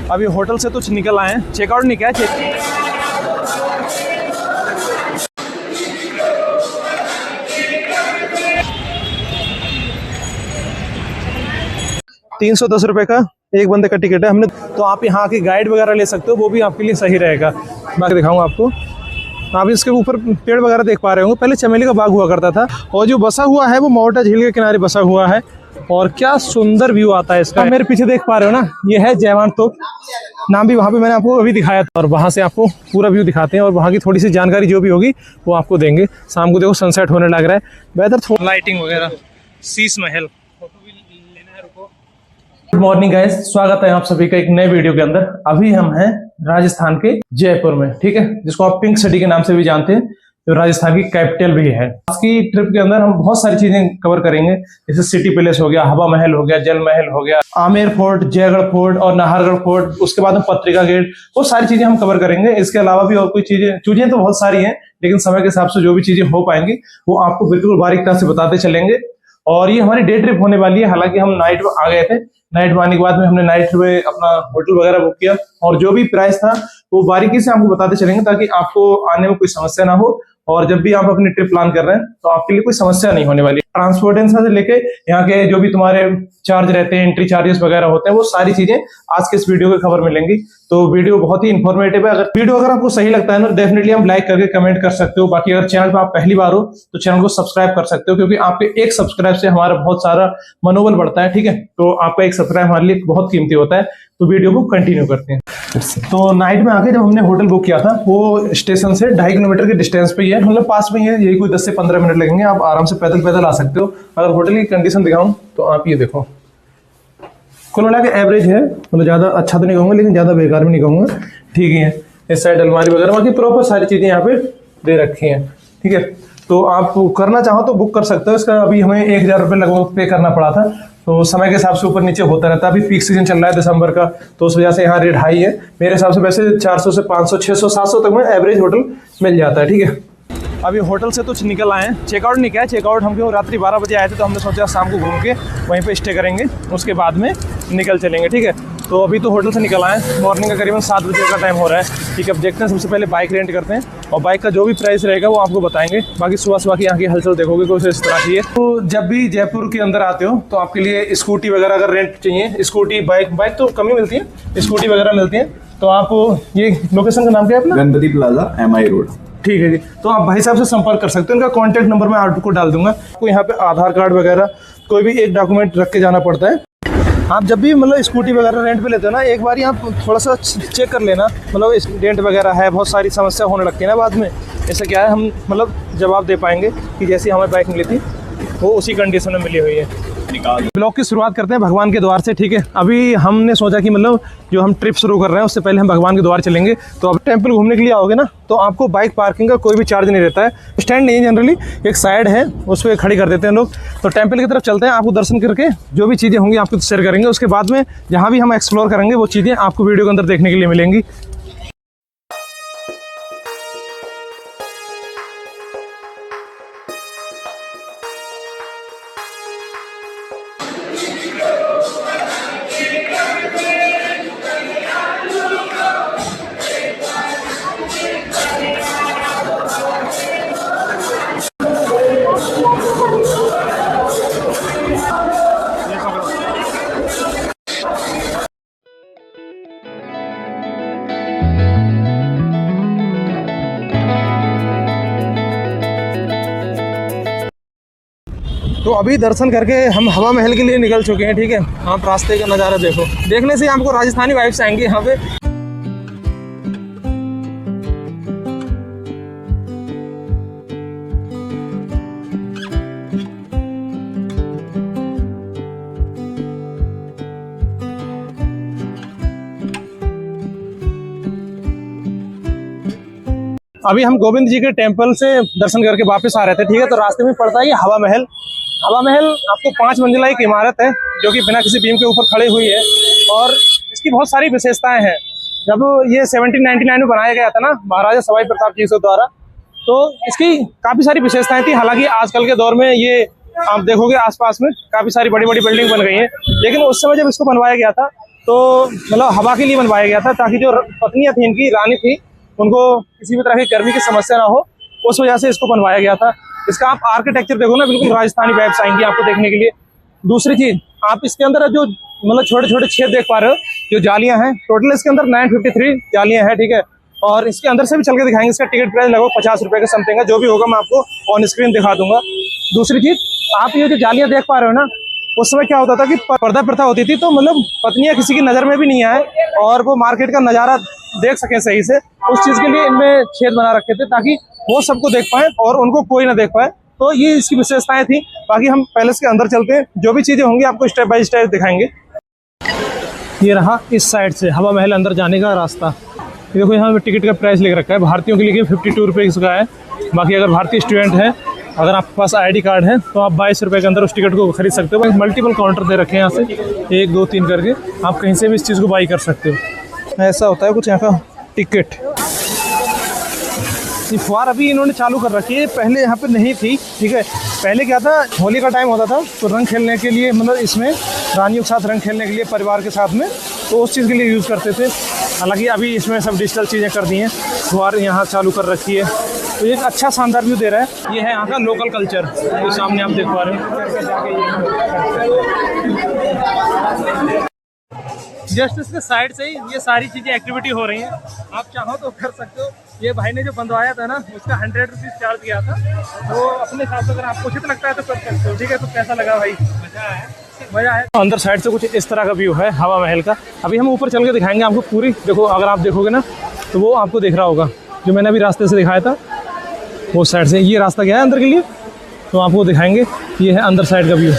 अभी होटल से तो निकल आए हैं, चेकआउट नहीं किया है। 310 रुपये का एक बंदे का टिकट है हमने। तो आप यहाँ की गाइड वगैरह ले सकते हो, वो भी आपके लिए सही रहेगा। बाकी दिखाऊंगा आपको। आप इसके ऊपर पेड़ वगैरह देख पा रहे होंगे, पहले चमेली का बाग हुआ करता था और जो बसा हुआ है वो मोटा झील के किनारे बसा हुआ है और क्या सुंदर व्यू आता है इसका। मेरे पीछे देख पा रहे हो ना, ये है जयवान तोप, नाम भी वहाँ पे मैंने आपको अभी दिखाया था। और वहाँ से आपको पूरा व्यू दिखाते हैं और वहाँ की थोड़ी सी जानकारी जो भी होगी वो आपको देंगे। शाम को देखो सनसेट होने लग रहा है, वेदर थोड़ा लाइटिंग वगैरह, Sheesh Mahal. Good morning guys, स्वागत है आप सभी का एक नए वीडियो के अंदर। अभी हम हैं राजस्थान के जयपुर में, ठीक है, जिसको आप पिंक सिटी के नाम से भी जानते हैं, जो राजस्थान की कैपिटल भी है। आज की ट्रिप के अंदर हम बहुत सारी चीजें कवर करेंगे, जैसे सिटी पैलेस हो गया, हवा महल हो गया, जल महल हो गया, आमेर फोर्ट, जयगढ़ फोर्ट और नाहरगढ़ फोर्ट, उसके बाद में पत्रिका गेट, वो सारी चीजें हम कवर करेंगे। इसके अलावा भी और कोई चीजें तो बहुत सारी हैं, लेकिन समय के हिसाब से जो भी चीजें हो पाएंगी वो आपको बिल्कुल बारीकता से बताते चलेंगे। और ये हमारी डे ट्रिप होने वाली है। हालांकि हम नाइट में आ गए थे, नाइट में आने के बाद में हमने नाइट में अपना होटल वगैरह बुक किया और जो भी प्राइस था वो बारीकी से आपको बताते चलेंगे, ताकि आपको आने में कोई समस्या ना हो। और जब भी आप अपनी ट्रिप प्लान कर रहे हैं तो आपके लिए कोई समस्या नहीं होने वाली। ट्रांसपोर्टेशन से लेके यहाँ के जो भी तुम्हारे चार्ज रहते हैं, एंट्री चार्जेस वगैरह होते हैं, वो सारी चीजें आज के इस वीडियो के खबर मिलेंगी। तो वीडियो बहुत ही इन्फॉर्मेटिव है। अगर आपको सही लगता है ना, डेफिनेटली हम लाइक करके कमेंट कर सकते हो। बाकी अगर चैनल पर आप पहली बार हो तो चैनल को सब्सक्राइब कर सकते हो, क्योंकि आपके एक सब्सक्राइब से हमारा बहुत सारा मनोबल बढ़ता है, ठीक है। तो आपका एक सब्सक्राइब हमारे लिए बहुत कीमती होता है। तो वीडियो को कंटिन्यू करते हैं। तो नाइट में आके जब हमने होटल बुक किया था, वो स्टेशन से 2.5 किलोमीटर के डिस्टेंस पे ही है, मतलब पास में ही है। यही कोई 10 से 15 मिनट लगेंगे, आप आराम से पैदल आ सकते हो। अगर होटल की कंडीशन दिखाऊं तो आप ये देखो, कुल मिला के एवरेज है, मतलब ज्यादा अच्छा तो नहीं कहूंगा लेकिन ज्यादा बेकार भी नहीं कहूंगा, ठीक ही है। इस साइड अलमारी वगैरह, बाकी प्रॉपर सारी चीजें यहाँ पे दे रखी हैं, ठीक है। तो आप करना चाहो तो बुक कर सकते हो। इसका अभी हमें 1000 रुपये लगभग पे करना पड़ा था। तो समय के हिसाब से ऊपर नीचे होता रहता है। अभी पीक सीजन चल रहा है दिसंबर का, तो उस वजह से यहाँ रेट हाई है। मेरे हिसाब से वैसे 400 से 500, 600, 700 तक में एवरेज होटल मिल जाता है, ठीक है। अभी होटल से तो निकल आए हैं, चेकआउट नहीं किया है। चेकआउट हम रात्रि 12 बजे आए थे, तो हमने सोचा शाम को घूम के वहीं पे स्टे करेंगे, उसके बाद में निकल चलेंगे, ठीक है। तो अभी तो होटल से निकल आए हैं, मॉर्निंग का करीबन 7 बजे का टाइम हो रहा है, ठीक है। अब देखते हैं, सबसे पहले बाइक रेंट करते हैं और बाइक का जो भी प्राइस रहेगा वो आपको बताएंगे। बाकी सुबह की यहाँ की हलचल देखोगे कुछ इस तरह की है। तो जब भी जयपुर के अंदर आते हो तो आपके लिए स्कूटी वगैरह अगर रेंट चाहिए, स्कूटी बाइक तो कम ही मिलती है, स्कूटी वगैरह मिलती है। तो आप ये लोकेशन का नाम क्या है अपना? गणपति प्लाजा, MI रोड, ठीक है जी। तो आप भाई साहब से संपर्क कर सकते हो, इनका कांटेक्ट नंबर मैं आपको डाल दूंगा। कोई यहाँ पे आधार कार्ड वगैरह कोई भी एक डॉक्यूमेंट रख के जाना पड़ता है। आप जब भी मतलब स्कूटी वगैरह रेंट पे लेते हो ना, एक बार आप थोड़ा सा चेक कर लेना, मतलब डेंट वगैरह है, बहुत सारी समस्या होने लगती है ना बाद में। ऐसा क्या है, हम मतलब जवाब दे पाएंगे कि जैसी हमें बाइक मिली थी वो उसी कंडीशन में मिली हुई है। ब्लॉग की शुरुआत करते हैं भगवान के द्वार से, ठीक है। अभी हमने सोचा कि मतलब जो हम ट्रिप शुरू कर रहे हैं उससे पहले हम भगवान के द्वार चलेंगे। तो अब टेंपल घूमने के लिए आओगे ना, तो आपको बाइक पार्किंग का कोई भी चार्ज नहीं रहता है। स्टैंड नहीं है जनरली, एक साइड है, उस पर खड़ी कर देते हैं लोग। तो टेंपल की तरफ चलते हैं, आपको दर्शन करके जो भी चीज़ें होंगी आपको शेयर करेंगे। उसके बाद में जहाँ भी हम एक्सप्लोर करेंगे वो चीज़ें आपको वीडियो के अंदर देखने के लिए मिलेंगी। तो अभी दर्शन करके हम हवा महल के लिए निकल चुके हैं, ठीक है। आप रास्ते का नज़ारा देखो, देखने से आपको राजस्थानी वाइब्स आएंगी यहाँ पे। अभी हम गोविंद जी के टेम्पल से दर्शन करके वापस आ रहे थे, ठीक है। तो रास्ते में पड़ता है ये हवा महल। हवा महल आपको 5 मंजिला एक इमारत है, जो कि बिना किसी बीम के ऊपर खड़ी हुई है और इसकी बहुत सारी विशेषताएं हैं। जब ये 1799 में बनाया गया था ना, महाराजा सवाई प्रताप जी के द्वारा, तो इसकी काफ़ी सारी विशेषताएं थी। हालांकि आजकल के दौर में ये आप देखोगे आसपास में काफ़ी सारी बड़ी बड़ी बिल्डिंग बन गई हैं, लेकिन उस समय जब इसको बनवाया गया था तो मतलब हवा के लिए बनवाया गया था, ताकि जो पत्नियां थी इनकी, रानी थी, उनको किसी भी तरह की गर्मी की समस्या ना हो, उस वजह से इसको बनवाया गया था। इसका आप आर्किटेक्चर देखो ना, बिल्कुल राजस्थानी वाइब्स आएंगी आपको देखने के लिए। दूसरी चीज, आप इसके अंदर जो मतलब छोटे छोटे छेद देख पा रहे हो, जो जालियां हैं, टोटल इसके अंदर 953 जालियां हैं, ठीक है। और इसके अंदर से भी चल के दिखाएंगे। इसका टिकट प्राइस लगभग 50 रुपए के समथिंग है, जो भी होगा मैं आपको ऑन स्क्रीन दिखा दूंगा। दूसरी चीज, आप ये जो जालियां देख पा रहे हो ना, उस समय क्या होता था कि पर्दा प्रथा होती थी, तो मतलब पत्नियां किसी की नजर में भी नहीं आए और वो मार्केट का नजारा देख सके सही से, उस चीज के लिए इनमें छेद बना रखे थे, ताकि वो सबको देख पाए और उनको कोई ना देख पाए। तो ये इसकी विशेषताएं थी। बाकी हम पैलेस के अंदर चलते हैं, जो भी चीजें होंगी आपको स्टेप बाय स्टेप दिखाएंगे। ये रहा इस साइड से हवा महल अंदर जाने का रास्ता। ये देखो यहाँ पे टिकट का प्राइस लिख रखा है। भारतीयों के लिए 52 रुपये का है। बाकी अगर भारतीय स्टूडेंट है, अगर आपके पास आईडी कार्ड है, तो आप 22 रुपये के अंदर उस टिकट को खरीद सकते हो। मल्टीपल काउंटर दे रखे हैं, यहाँ से 1 2 3 करके आप कहीं से भी इस चीज़ को बाई कर सकते हो। ऐसा होता है कुछ यहाँ का टिकट। ये फुहार अभी इन्होंने चालू कर रखी है, पहले यहाँ पे नहीं थी, ठीक है। पहले क्या था, होली का टाइम होता था तो रंग खेलने के लिए, मतलब इसमें रानियों के साथ रंग खेलने के लिए परिवार के साथ में, तो उस चीज़ के लिए यूज़ करते थे। हालांकि अभी इसमें सब डिजिटल चीज़ें कर दी हैं। फुहार यहाँ चालू कर रखी है, तो एक अच्छा शानदार व्यू दे रहा है। ये है यहाँ का लोकल कल्चर, जो सामने आप देख पा रहे हैं। जस्ट इसके साइड से ही ये सारी चीज़ें एक्टिविटी हो रही हैं, आप चाहो तो कर सकते हो। ये भाई ने जो बनवाया था ना, उसका 100 रुपीज़ चार्ज किया था, तो अपने हिसाब से अगर आपको उचित लगता है तो कर सकते हो, ठीक है। तो कैसा लगा भाई? मज़ा है। अंदर साइड से कुछ इस तरह का व्यू है हवा महल का। अभी हम ऊपर चल के दिखाएंगे आपको पूरी। देखो, अगर आप देखोगे ना तो वो आपको दिख रहा होगा, जो मैंने अभी रास्ते से दिखाया था, वो साइड से ये रास्ता गया है अंदर के लिए, तो आपको दिखाएंगे। ये है अंदर साइड का व्यू।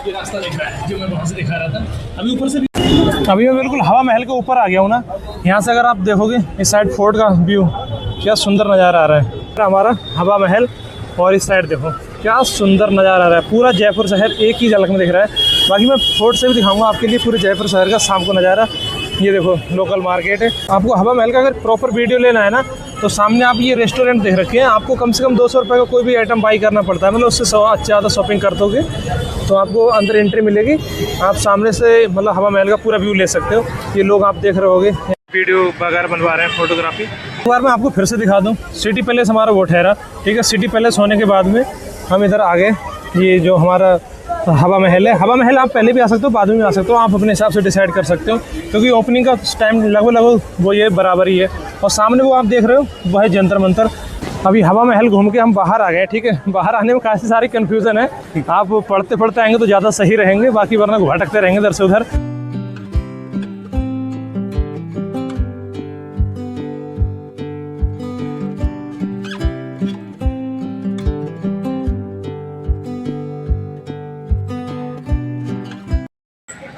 ये रास्ता दिख रहा है जो मैं वहाँ से दिखा रहा था। अभी ऊपर से अभी मैं बिल्कुल हवा महल के ऊपर आ गया हूँ ना। यहाँ से अगर आप देखोगे इस साइड फोर्ट का व्यू, क्या सुंदर नज़ारा आ रहा है हमारा हवा महल। और इस साइड देखो क्या सुंदर नज़ारा आ रहा है, पूरा जयपुर शहर एक ही झलक में दिख रहा है। बाकी मैं फोर्ट से भी दिखाऊंगा आपके लिए पूरे जयपुर शहर का शाम को नज़ारा। ये देखो लोकल मार्केट है। आपको हवा महल का अगर प्रॉपर वीडियो लेना है ना, तो सामने आप ये रेस्टोरेंट देख रखे हैं। आपको कम से कम 200 रुपये का कोई भी आइटम बाई करना पड़ता है, मतलब उससे ज़्यादा शॉपिंग कर दोगे तो आपको अंदर एंट्री मिलेगी। आप सामने से मतलब हवा महल का पूरा व्यू ले सकते हो। ये लोग आप देख रहे होगे वीडियो वगैरह बनवा रहे हैं, फोटोग्राफी। एक बार मैं आपको फिर से दिखा दूं, सिटी पैलेस हमारा वो ठहरा, ठीक है। सिटी पैलेस होने के बाद में हम इधर आ गए। ये जो हमारा हवा महल है, हवा महल आप पहले भी आ सकते हो, बाद में भी आ सकते हो, आप अपने हिसाब से डिसाइड कर सकते हो, क्योंकि ओपनिंग का टाइम लगभग वो ये बराबर ही है। और सामने वो आप देख रहे हो वो है जंतर मंतर। अभी हवा महल घूम के हम बाहर आ गए, ठीक है। बाहर आने में काफ़ी सारी कन्फ्यूज़न है, आप पढ़ते पढ़ते आएंगे तो ज़्यादा सही रहेंगे, बाकी वरना भटकते रहेंगे इधर से उधर।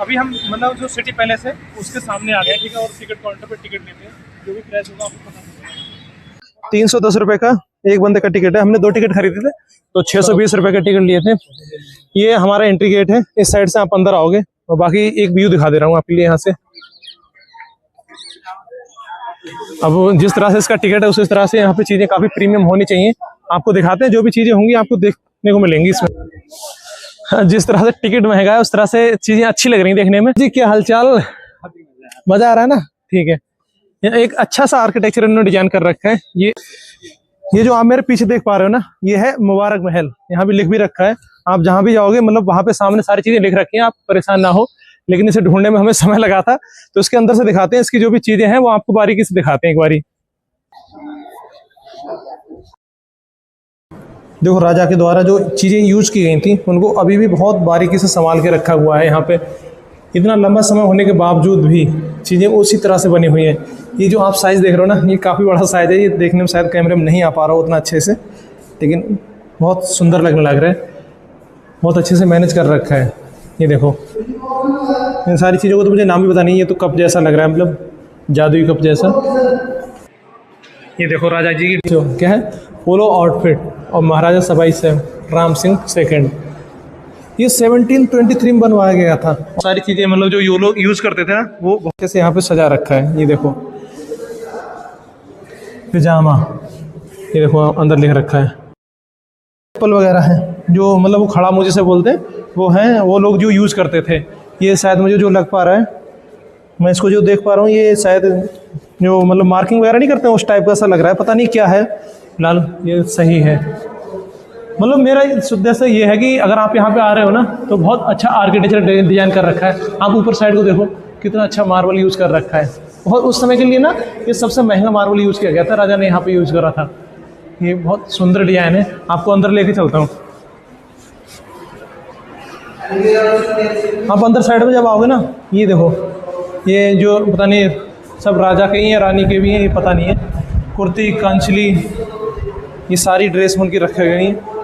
अभी हम मतलब जो सिटी पैलेस है उसके सामने आ गए, ठीक है। और टिकट काउंटर पे टिकट लेते हैं, जो भी प्राइस होगा आपको पता चलेगा। 310 रुपये का एक बंदे का टिकट है। हमने 2 टिकट खरीदे थे, तो 620 रुपये का टिकट लिए थे। ये हमारा एंट्री गेट है, इस साइड से आप अंदर आओगे। और बाकी एक व्यू दिखा दे रहा हूँ आपके लिए यहाँ से। अब जिस तरह से इसका टिकट है, उस तरह से यहाँ पे चीज़ें काफ़ी प्रीमियम होनी चाहिए। आपको दिखाते हैं, जो भी चीज़ें होंगी आपको देखने को मिलेंगी इसमें। जिस तरह से टिकट महंगा है, उस तरह से चीज़ें अच्छी लग रही देखने में। जी क्या हालचाल? मज़ा आ रहा है ना? ठीक है। एक अच्छा सा आर्किटेक्चर इन्होंने डिजाइन कर रखा है। ये जो आप मेरे पीछे देख पा रहे हो ना, ये है मुबारक महल। यहाँ भी लिख भी रखा है। आप जहाँ भी जाओगे, मतलब वहाँ पे सामने सारी चीज़ें लिख रखी हैं, आप परेशान ना हो। लेकिन इसे ढूंढने में हमें समय लगा था, तो इसके अंदर से दिखाते हैं। इसकी जो भी चीज़ें हैं वो आपको बारीकी से दिखाते हैं एक बारी। देखो, राजा के द्वारा जो चीज़ें यूज की गई थी उनको अभी भी बहुत बारीकी से संभाल के रखा हुआ है। यहाँ पे इतना लंबा समय होने के बावजूद भी चीज़ें उसी तरह से बनी हुई हैं। ये जो आप साइज़ देख रहे हो ना, ये काफ़ी बड़ा साइज़ है। ये देखने में शायद कैमरे में नहीं आ पा रहा हो उतना अच्छे से, लेकिन बहुत सुंदर लगने लग रहा है। बहुत अच्छे से मैनेज कर रखा है। ये देखो, इन सारी चीज़ों को तो मुझे नाम भी पता नहीं। ये तो कप जैसा लग रहा है, मतलब जादुई कप जैसा। ये देखो राजा जी की जो क्या है, पोलो आउटफिट और महाराजा सवाई राम सिंह सेकंड। ये 1723 में बनवाया गया था। सारी चीज़ें मतलब जो ये लोग यूज़ करते थे ना, वो बहुत से यहाँ पे सजा रखा है। ये देखो पिजामा, ये देखो अंदर लिख रखा है। चप्पल वगैरह हैं जो मतलब वो खड़ा मुझे से बोलते हैं, वो हैं, वो लोग जो यूज़ करते थे। ये शायद मुझे जो लग पा रहा है, मैं इसको जो देख पा रहा हूँ, ये शायद जो मतलब मार्किंग वगैरह नहीं करते हैं उस टाइप का सा लग रहा है, पता नहीं क्या है फिलहाल। ये सही है, मतलब मेरा उद्देश्य ये है कि अगर आप यहाँ पे आ रहे हो ना तो बहुत अच्छा आर्किटेक्चर डिजाइन कर रखा है। आप ऊपर साइड को देखो कितना अच्छा मार्बल यूज़ कर रखा है। बहुत उस समय के लिए ना ये सबसे महंगा मार्बल यूज़ किया गया था, राजा ने यहाँ पे यूज़ करा था। ये बहुत सुंदर डिजाइन है, आपको अंदर लेके चलता हूँ। आप अंदर साइड में जब आओगे ना, ये देखो, ये जो पता नहीं सब राजा के ही या रानी के भी हैं, ये पता नहीं है। कुर्ती, कांचली, ये सारी ड्रेस उनकी रखी गई हैं।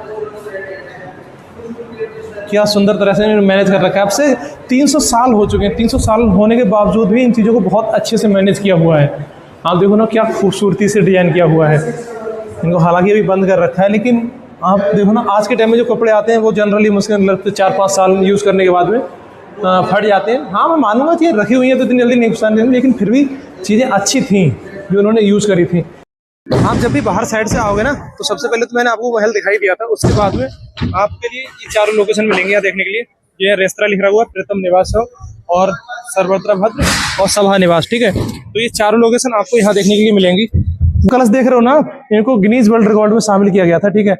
क्या सुंदर तरह से मैनेज कर रखा है। अब से 300 साल हो चुके हैं, 300 साल होने के बावजूद भी इन चीज़ों को बहुत अच्छे से मैनेज किया हुआ है। आप देखो ना क्या खूबसूरती से डिज़ाइन किया हुआ है। इनको हालांकि अभी बंद कर रखा है, लेकिन आप देखो ना आज के टाइम में जो कपड़े आते हैं वो जनरली मुश्किल लगते 4-5 साल यूज़ करने के बाद में फट जाते हैं। हाँ, मैं मानूंगा कि रखी हुई है तो इतनी जल्दी नहीं नुकसान देंगे, लेकिन फिर भी चीज़ें अच्छी थी जो उन्होंने यूज़ करी थी। आप जब भी बाहर साइड से आओगे ना तो सबसे पहले तो मैंने आपको महल दिखाई दिया था, उसके बाद में आपके लिए ये चारों लोकेशन मिलेंगे यहाँ देखने के लिए। ये रेस्तरा लिखा हुआ है, प्रीतम निवास और सर्वत्र भद्र और सभा निवास, ठीक है। तो ये चारों लोकेशन आपको यहाँ देखने के लिए मिलेंगी। कलश देख रहे हो ना, इनको गिनीज वर्ल्ड रिकॉर्ड में शामिल किया गया था, ठीक है।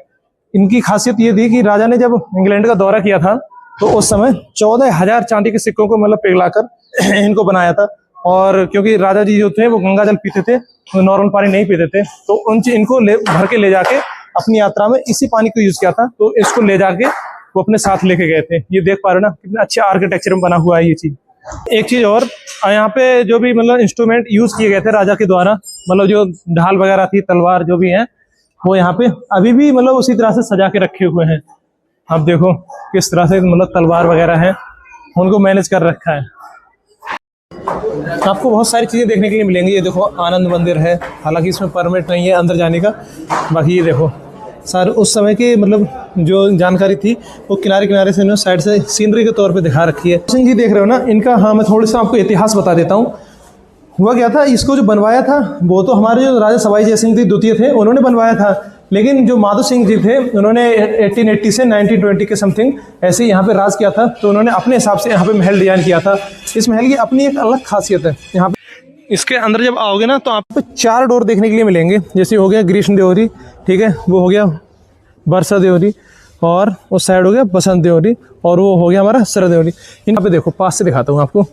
इनकी खासियत ये थी कि राजा ने जब इंग्लैंड का दौरा किया था तो उस समय 14,000 चांदी के सिक्कों को मतलब पिघलाकर इनको बनाया था। और क्योंकि राजा जी जो थे वो गंगा जल पीते थे, वो नॉर्मल पानी नहीं पीते थे, तो इनको भर के ले जाके अपनी यात्रा में इसी पानी को यूज किया था। तो इसको ले जाके वो अपने साथ लेके गए थे। ये देख पा रहे हो ना कितना अच्छा आर्किटेक्चर में बना हुआ है ये चीज। एक चीज और, यहाँ पे जो भी मतलब इंस्ट्रूमेंट यूज किए गए थे राजा के द्वारा, मतलब जो ढाल वगैरह थी, तलवार जो भी है, वो यहाँ पे अभी भी मतलब उसी तरह से सजा के रखे हुए हैं। आप देखो किस तरह से मतलब तलवार वगैरह है, उनको मैनेज कर रखा है। आपको बहुत सारी चीज़ें देखने के लिए मिलेंगी। ये देखो आनंद मंदिर है, हालांकि इसमें परमिट नहीं है अंदर जाने का। बाकी ये देखो सर उस समय की मतलब जो जानकारी थी वो किनारे किनारे से इन्होंने साइड से सीनरी के तौर पे दिखा रखी है। सिंह जी देख रहे हो ना इनका, हाँ मैं थोड़ा सा आपको इतिहास बता देता हूँ। हुआ क्या था, इसको जो बनवाया था वो तो हमारे जो राजा सवाई जय सिंह द्वितीय थे उन्होंने बनवाया था, लेकिन जो माधो सिंह जी थे उन्होंने 1880 से 1920 के समथिंग ऐसे यहाँ पे राज किया था। तो उन्होंने अपने हिसाब से यहाँ पे महल डिजाइन किया था। इस महल की अपनी एक अलग खासियत है। यहाँ पे इसके अंदर जब आओगे ना तो आपको 4 डोर देखने के लिए मिलेंगे। जैसे हो गया ग्रीष्म देवरी, ठीक है, वो हो गया वर्षा देवरी, और उस साइड हो गया बसंत देवरी, और वो हो गया हमारा शरद देवरी। यहाँ पे देखो पास से दिखाता हूँ आपको,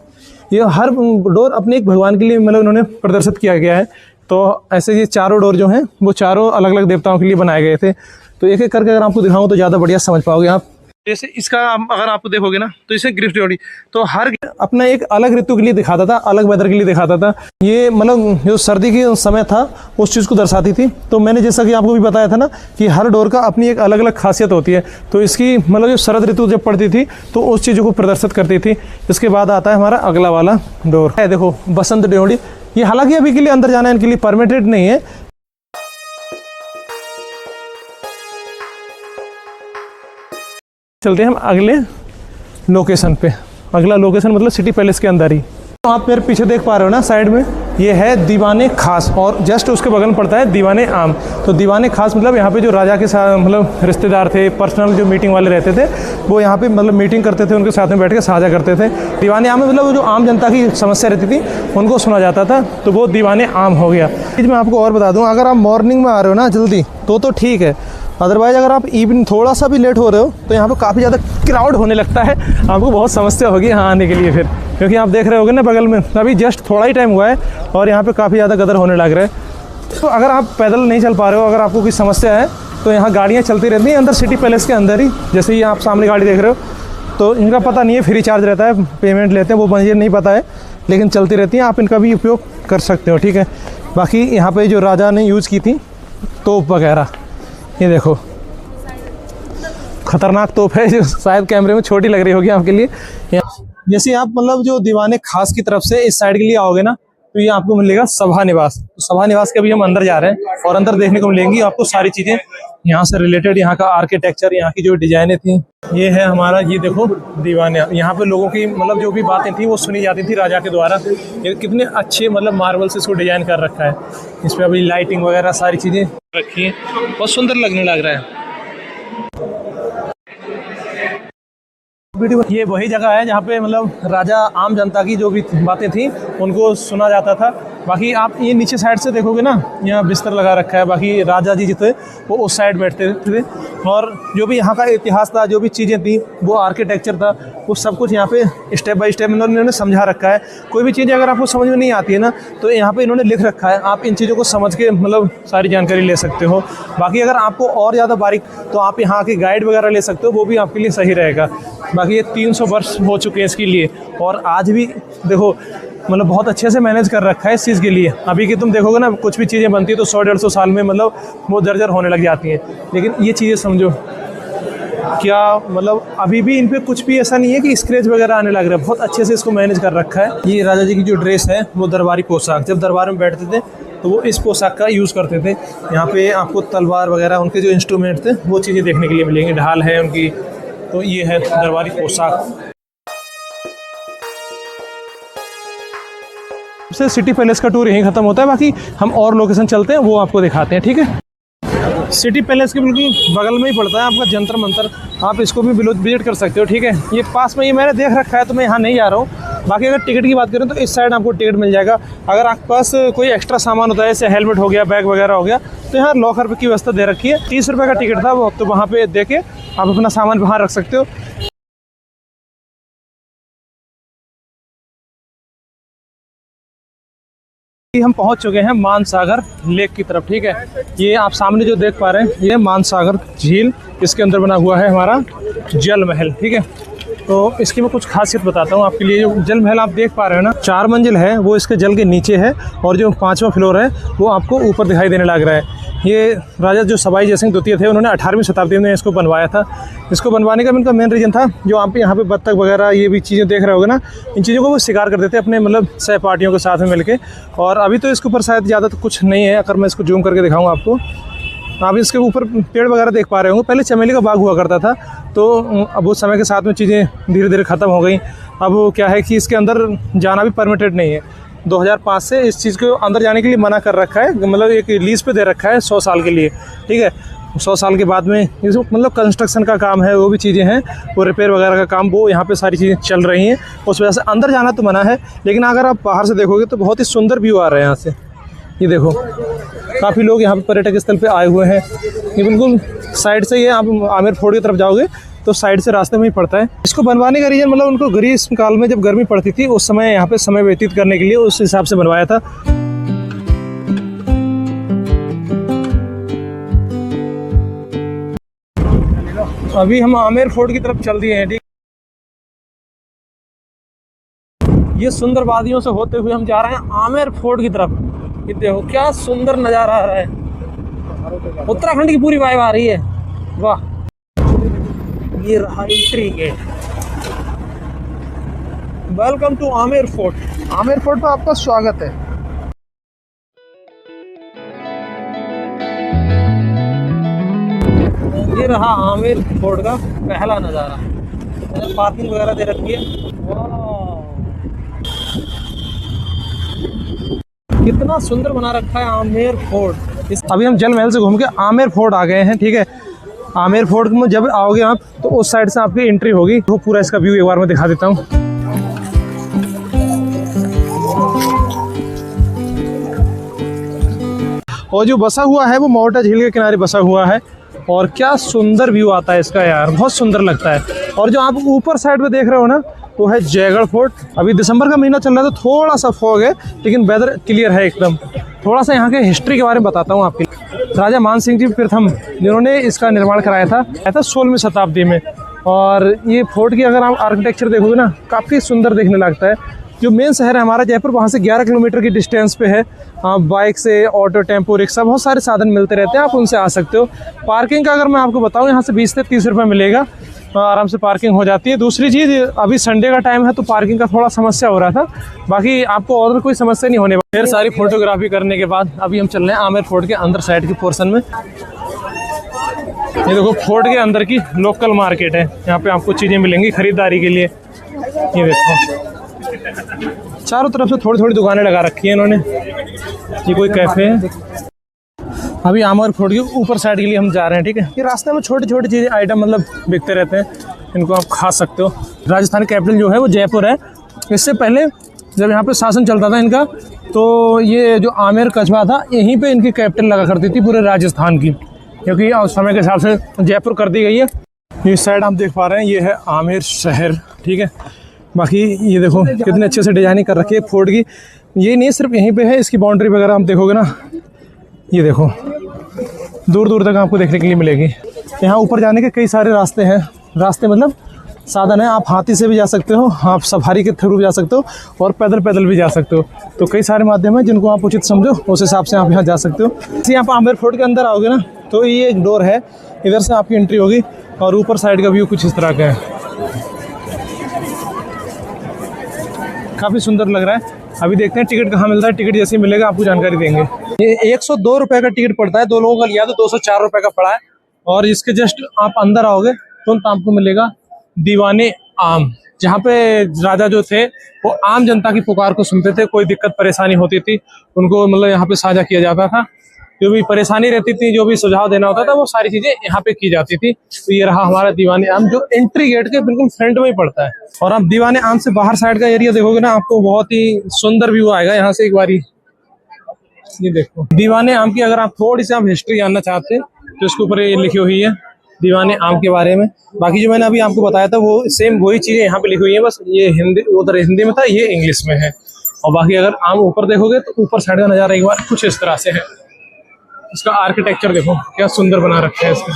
ये हर डोर अपने एक भगवान के लिए मतलब उन्होंने प्रदर्शित किया गया है। तो ऐसे ये चारों डोर जो हैं वो चारों अलग अलग देवताओं के लिए बनाए गए थे। तो एक एक करके अगर आपको दिखाऊं तो ज़्यादा बढ़िया समझ पाओगे आप। जैसे इसका अगर आप देखोगे ना तो इसे ग्रीष्म देवरी, तो हर अपना एक अलग ऋतु के लिए दिखाता था, अलग वेदर के लिए दिखाता था। ये मतलब जो सर्दी के समय था उस चीज़ को दर्शाती थी। तो मैंने जैसा कि आपको भी बताया था ना कि हर डोर का अपनी एक अलग अलग खासियत होती है। तो इसकी मतलब जो शरद ऋतु जब पड़ती थी तो उस चीज़ों को प्रदर्शित करती थी। इसके बाद आता है हमारा अगला वाला डोर है, देखो बसंत देवरी। ये हालांकि अभी के लिए अंदर जाना इनके लिए परमिटेड नहीं है। चलते हैं हम अगले लोकेशन पे। अगला लोकेशन मतलब सिटी पैलेस के अंदर ही। तो आप मेरे पीछे देख पा रहे हो ना साइड में, ये है दीवाने खास, और जस्ट उसके बगल में पड़ता है दीवाने आम। तो दीवाने खास मतलब यहाँ पे जो राजा के साथ मतलब रिश्तेदार थे, पर्सनल जो मीटिंग वाले रहते थे, वो यहाँ पे मतलब मीटिंग करते थे, उनके साथ में बैठ के साझा करते थे। दीवाने आम में मतलब जो आम जनता की समस्या रहती थी उनको सुना जाता था, तो वो दीवाने आम हो गया। मैं आपको और बता दूँ, अगर आप मॉर्निंग में आ रहे हो ना जल्दी तो ठीक है, अदरवाइज अगर आप इवनिंग थोड़ा सा भी लेट हो रहे हो तो यहाँ पे काफ़ी ज़्यादा क्राउड होने लगता है। आपको बहुत समस्या होगी यहाँ आने के लिए फिर, क्योंकि आप देख रहे होगे ना बगल में अभी जस्ट थोड़ा ही टाइम हुआ है और यहाँ पे काफ़ी ज़्यादा गदर होने लग रहा है। तो अगर आप पैदल नहीं चल पा रहे हो, अगर आपको कोई समस्या है, तो यहाँ गाड़ियाँ चलती रहती हैं अंदर सिटी पैलेस के अंदर ही। जैसे ही आप सामने गाड़ी देख रहे हो, तो इनका पता नहीं है, फ्री चार्ज रहता है, पेमेंट लेते हैं, वो मुझे नहीं पता है, लेकिन चलती रहती हैं। आप इनका भी उपयोग कर सकते हो, ठीक है। बाकी यहाँ पर जो राजा ने यूज़ की थी तोप वगैरह, ये देखो खतरनाक तोप है जो शायद कैमरे में छोटी लग रही होगी आपके लिए। जैसे आप मतलब जो दीवाने खास की तरफ से इस साइड के लिए आओगे ना तो ये आपको मिलेगा सभा निवास। तो सभा निवास के अभी हम अंदर जा रहे हैं और अंदर देखने को मिलेंगी आपको सारी चीजें यहाँ से रिलेटेड, यहाँ का आर्किटेक्चर, यहाँ की जो डिजाइनें थी। ये है हमारा, ये देखो दीवाने, यहाँ पे लोगों की मतलब जो भी बातें थी वो सुनी जाती थी राजा के द्वारा। ये कितने अच्छे मतलब मार्बल से इसको डिजाइन कर रखा है। इस पर अभी लाइटिंग वगैरह सारी चीजें रखी है, बहुत सुंदर लगने लग रहा है। ये वही जगह है जहाँ पे मतलब राजा आम जनता की जो भी बातें थी उनको सुना जाता था। बाकी आप ये नीचे साइड से देखोगे ना, यहाँ बिस्तर लगा रखा है। बाकी राजा जी थे वो उस साइड बैठते थे, और जो भी यहाँ का इतिहास था, जो भी चीज़ें थी, वो आर्किटेक्चर था, वो सब कुछ यहाँ पे स्टेप बाय स्टेप इन्होंने समझा रखा है। कोई भी चीज़ अगर आपको समझ में नहीं आती है ना, तो यहाँ पे इन्होंने लिख रखा है, आप इन चीज़ों को समझ के मतलब सारी जानकारी ले सकते हो। बाकी अगर आपको और ज़्यादा बारीक, तो आप यहाँ के गाइड वगैरह ले सकते हो, वो भी आपके लिए सही रहेगा। बाकी ये 300 वर्ष हो चुके हैं इसके लिए, और आज भी देखो मतलब बहुत अच्छे से मैनेज कर रखा है इस चीज़ के लिए। अभी की तुम देखोगे ना, कुछ भी चीज़ें बनती है तो 100-150 साल में मतलब वो जर्जर होने लग जाती हैं, लेकिन ये चीज़ें समझो क्या मतलब अभी भी इन पे कुछ भी ऐसा नहीं है कि स्क्रैच वगैरह आने लग रहा है। बहुत अच्छे से इसको मैनेज कर रखा है। ये राजा जी की जो ड्रेस है वो दरबारी पोशाक, जब दरबार में बैठते थे तो वो इस पोशाक का यूज़ करते थे। यहाँ पे आपको तलवार वगैरह, उनके जो इंस्ट्रूमेंट थे वो चीज़ें देखने के लिए मिलेंगी, ढाल है उनकी। तो ये है दरबारी पोशाक। से सिटी पैलेस का टूर यहीं खत्म होता है। बाकी हम और लोकेशन चलते हैं, वो आपको दिखाते हैं, ठीक है। सिटी पैलेस के बिल्कुल बगल में ही पड़ता है आपका जंतर मंतर, आप इसको भी विजिट कर सकते हो, ठीक है। ये पास में ही मैंने देख रखा है, तो मैं यहाँ नहीं जा रहा हूँ। बाकी अगर टिकट की बात करें तो इस साइड आपको टिकट मिल जाएगा। अगर आपके पास कोई एक्स्ट्रा सामान होता है, जैसे हेलमेट हो गया, बैग वगैरह हो गया, तो यहाँ लॉकर की व्यवस्था दे रखी है। 30 रुपये का टिकट था वो, तो वहाँ पे दे के आप अपना सामान बाहर रख सकते हो। हम पहुंच चुके हैं मानसागर लेक की तरफ, ठीक है। ये आप सामने जो देख पा रहे हैं, ये मानसागर झील, इसके अंदर बना हुआ है हमारा जल महल, ठीक है। तो इसकी मैं कुछ खासियत बताता हूँ आपके लिए। जो जल महल आप देख पा रहे हो ना, 4 मंजिल है, वो इसके जल के नीचे है, और जो 5वां फ्लोर है वो आपको ऊपर दिखाई देने लग रहा है। ये राजा जो सवाई जयसिंह द्वितीय थे, उन्होंने 18वीं शताब्दी में इसको बनवाया था। इसको बनवाने का इनका मेन रीज़न था, जो आप यहाँ पे बत्तख वगैरह ये भी चीज़ें देख रहे होगे ना, इन चीज़ों को वो शिकार करते थे अपने मतलब सहपाठियों के साथ में मिलके। और अभी तो इसके ऊपर शायद ज़्यादा तो कुछ नहीं है। अगर मैं इसको जूम करके दिखाऊँ आपको, आप इसके ऊपर पेड़ वगैरह देख पा रहे होंगे। पहले चमेली का बाग हुआ करता था, तो अब उस समय के साथ में चीज़ें धीरे धीरे ख़त्म हो गई। अब क्या है कि इसके अंदर जाना भी परमिटेड नहीं है। 2005 से इस चीज़ को अंदर जाने के लिए मना कर रखा है, मतलब एक लीज़ पे दे रखा है 100 साल के लिए, ठीक है। 100 साल के बाद में इस मतलब कंस्ट्रक्शन का काम है, वो भी चीज़ें हैं, वो रिपेयर वगैरह का काम, वो यहाँ पे सारी चीज़ें चल रही हैं। उस वजह से अंदर जाना तो मना है, लेकिन अगर आप बाहर से देखोगे तो बहुत ही सुंदर व्यू आ रहा है यहाँ से। ये देखो, काफ़ी लोग यहाँ पे पर्यटक स्थल पे आए हुए हैं। ये बिल्कुल साइड से, ये आप आमेर फोर्ट की तरफ जाओगे तो साइड से रास्ते में ही पड़ता है। इसको बनवाने का रीज़न मतलब उनको ग्रीष्म काल में जब गर्मी पड़ती थी, उस समय यहाँ पे समय व्यतीत करने के लिए उस हिसाब से बनवाया था। अभी हम आमेर फोर्ट की तरफ चल दिए हैं, ठीक। ये सुंदर वादियों से होते हुए हम जा रहे हैं आमेर फोर्ट की तरफ। ये देखो क्या सुंदर नज़ारा आ रहा है, उत्तराखंड की पूरी वाइब आ रही है, वाह। ये रहा entry gate. Welcome to Amer fort. Amer fort में आपका स्वागत है। ये रहा आमेर फोर्ट का पहला नज़ारा। पार्किंग वगैरह दे रखी है, कितना सुंदर बना रखा है आमेर फोर्ट। अभी हम जल महल से घूम के आमेर फोर्ट आ गए हैं, ठीक है। आमेर फोर्ट में जब आओगे आप, तो उस साइड से आपकी एंट्री होगी। तो पूरा इसका व्यू एक बार मैं दिखा देता हूँ। और जो बसा हुआ है वो मोटा झील के किनारे बसा हुआ है, और क्या सुंदर व्यू आता है इसका यार, बहुत सुंदर लगता है। और जो आप ऊपर साइड में देख रहे हो ना, वो है जयगढ़ फोर्ट। अभी दिसंबर का महीना चल रहा है तो थोड़ा सा फॉग है, लेकिन वेदर क्लियर है एकदम। थोड़ा सा यहाँ के हिस्ट्री के बारे में बताता हूँ आपके। राजा मान सिंह जी प्रथम जिन्होंने इसका निर्माण कराया था 16वीं शताब्दी में। और ये फोर्ट की अगर आप आर्किटेक्चर देखोगे ना, काफ़ी सुंदर देखने लगता है। जो मेन शहर है हमारा जयपुर, वहाँ से 11 किलोमीटर की डिस्टेंस पे है। आप बाइक से, ऑटो, टेम्पो, रिक्शा, बहुत सारे साधन मिलते रहते हैं, आप उनसे आ सकते हो। पार्किंग का अगर मैं आपको बताऊँ, यहाँ से 20 से 30 रुपये मिलेगा, आराम से पार्किंग हो जाती है। दूसरी चीज़, अभी संडे का टाइम है तो पार्किंग का थोड़ा समस्या हो रहा था, बाकी आपको और कोई समस्या नहीं होने वाली। ढेर सारी फोटोग्राफी करने के बाद अभी हम चल रहे हैं आमेर फोर्ट के अंदर साइड के पोर्शन में। ये देखो फोर्ट के अंदर की लोकल मार्केट है, यहाँ पे आपको चीज़ें मिलेंगी खरीदारी के लिए। ये देखो चारों तरफ से थोड़ी थोड़ी दुकानें लगा रखी है इन्होंने। ये कोई कैफ़े है। अभी आमेर फोर्ट के ऊपर साइड के लिए हम जा रहे हैं, ठीक है। ये रास्ते में छोटी छोटी चीज़ें आइटम मतलब बिकते रहते हैं। इनको आप खा सकते हो। राजस्थान कैपिटल जो है वो जयपुर है। इससे पहले जब यहाँ पे शासन चलता था इनका, तो ये जो आमेर कस्बा था यहीं पे इनकी कैपिटल लगा करती थी पूरे राजस्थान की, क्योंकि उस समय के हिसाब से जयपुर कर दी गई है। इस साइड आप देख पा रहे हैं ये है आमेर शहर, ठीक है। बाकी ये देखो कितने अच्छे से डिजाइनिंग कर रखी है फोर्ट की। ये नहीं सिर्फ यहीं पे है, इसकी बाउंड्री वगैरह आप देखोगे ना, ये देखो दूर दूर तक आपको देखने के लिए मिलेगी। यहाँ ऊपर जाने के कई सारे रास्ते हैं, रास्ते मतलब साधन है। आप हाथी से भी जा सकते हो, आप सफारी के थ्रू भी जा सकते हो और पैदल पैदल भी जा सकते हो। तो कई सारे माध्यम हैं जिनको आप उचित समझो उस हिसाब से आप यहाँ जा सकते हो। जैसे आप आमेर फोर्ट के अंदर आओगे ना, तो ये एक डोर है, इधर से आपकी एंट्री होगी और ऊपर साइड का व्यू कुछ इस तरह का है। काफ़ी सुंदर लग रहा है। अभी देखते हैं टिकट कहाँ मिलता है। टिकट जैसे ही मिलेगा आपको जानकारी देंगे। ये 102 रुपये का टिकट पड़ता है, 2 लोगों का लिया तो 204 रुपये का पड़ा है। और इसके जस्ट आप अंदर आओगे तो आपको मिलेगा दीवाने आम, जहाँ पे राजा जो थे वो आम जनता की पुकार को सुनते थे। कोई दिक्कत परेशानी होती थी उनको मतलब यहाँ पे साझा किया जाता था। जो भी परेशानी रहती थी, जो भी सुझाव देना होता था, वो सारी चीजें यहाँ पे की जाती थी। तो ये रहा हमारा दीवाने आम, जो एंट्री गेट के बिल्कुल फ्रंट में ही पड़ता है। और आप दीवाने आम से बाहर साइड का एरिया देखोगे ना, आपको बहुत ही सुंदर व्यू आएगा यहाँ से। एक बारी ये देखो दीवाने आम की अगर आप थोड़ी सी आप हिस्ट्री जानना चाहते हैं तो इसके ऊपर ये लिखी हुई है दीवाने आम के बारे में। बाकी जो मैंने अभी आपको बताया था वो सेम वही चीजें यहाँ पे लिखी हुई है, बस ये हिंदी उधर हिंदी में था, ये इंग्लिश में है। और बाकी अगर आम ऊपर देखोगे तो ऊपर साइड का नजारा एक बार कुछ इस तरह से है। इसका आर्किटेक्चर देखो क्या सुंदर बना रखा है इसके।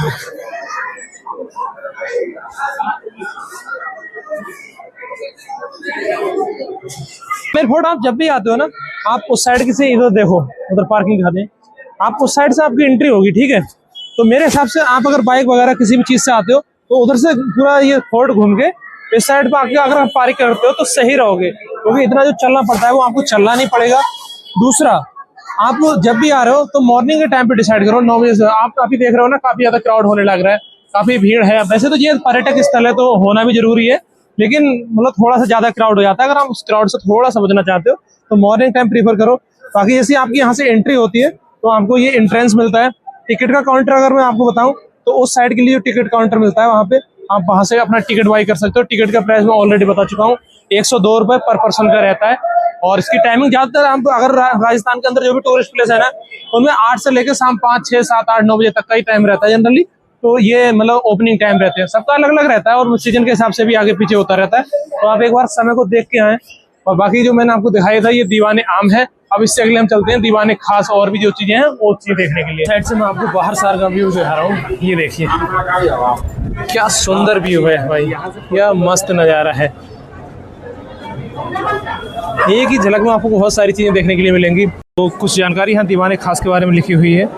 मेरे फोर्ट आप जब भी आते हो ना, आप उस साइड से इधर देखो, उधर पार्किंग दिखाते हैं, आप उस साइड से आपकी एंट्री होगी, ठीक है। तो मेरे हिसाब से आप अगर बाइक वगैरह किसी भी चीज से आते हो तो उधर से पूरा ये फोर्ट घूम के इस साइड पे आके अगर आप पार्क करते हो तो सही रहोगे, क्योंकि इतना जो चलना पड़ता है वो आपको चलना नहीं पड़ेगा। दूसरा, आप जब भी आ रहे हो तो मॉर्निंग के टाइम पे डिसाइड करो 9 बजे से। आप काफी देख रहे हो ना, काफी ज्यादा क्राउड होने लग रहा है, काफी भीड़ है। वैसे तो ये पर्यटक स्थल है तो होना भी जरूरी है, लेकिन मतलब थोड़ा सा ज्यादा क्राउड हो जाता है। अगर आप उस क्राउड से थोड़ा सा बचना चाहते हो तो मॉर्निंग टाइम प्रीफर करो। बाकी जैसे आपकी यहाँ से एंट्री होती है तो आपको ये एंट्रेंस मिलता है। टिकट का काउंटर अगर मैं आपको बताऊं तो उस साइड के लिए जो टिकट काउंटर मिलता है वहाँ पे आप वहाँ से अपना टिकट बाई कर सकते हो। टिकट का प्राइस मैं ऑलरेडी बता चुका हूँ, 102 रुपये पर पर्सन का रहता है। और इसकी टाइमिंग ज्यादातर हम अगर राजस्थान के अंदर जो भी टूरिस्ट प्लेस है ना, उनमें 8 से लेकर शाम 5, 6, 7, 8, 9 बजे तक का ही टाइम रहता है जनरली। तो ये मतलब ओपनिंग टाइम रहते हैं, सबका अलग अलग रहता है और सीजन के हिसाब से भी आगे पीछे होता रहता है। तो आप एक बार समय को देख के आए। और बाकी जो मैंने आपको दिखाया था ये दीवाने आम है। अब इससे अगले हम चलते हैं दीवाने खास, और भी जो चीजें हैं वो चीज देखने के लिए। साइड से मैं आपको बाहर सार का व्यू दिखा रहा हूँ। ये देखिए क्या सुंदर व्यू है भाई, क्या मस्त नज़ारा है। एक ही झलक में आपको बहुत सारी चीजें देखने के लिए मिलेंगी। तो कुछ जानकारी यहाँ दीवाने खास के बारे में लिखी हुई है।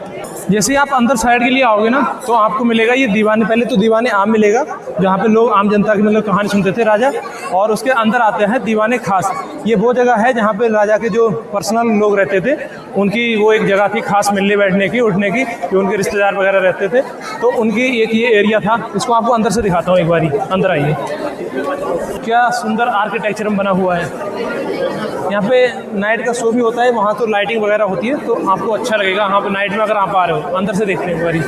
जैसे ही आप अंदर साइड के लिए आओगे ना तो आपको मिलेगा ये दीवाने, पहले तो दीवाने आम मिलेगा जहाँ पे लोग आम जनता की मतलब कहानी सुनते थे राजा। और उसके अंदर आते हैं दीवाने खास। ये वो जगह है जहाँ पे राजा के जो पर्सनल लोग रहते थे उनकी वो एक जगह थी खास, मिलने बैठने की, उठने की, जो उनके रिश्तेदार वगैरह रहते थे। तो उनकी एक ये एरिया था। इसको आपको अंदर से दिखाता हूँ, एक बारी अंदर आइए। क्या सुंदर आर्किटेक्चर बना हुआ है। यहाँ पे नाइट का शो भी होता है, वहाँ तो लाइटिंग वगैरह होती है तो आपको अच्छा लगेगा यहाँ पे नाइट में अगर आप आ रहे हो। अंदर से देखते हैं एक बारी।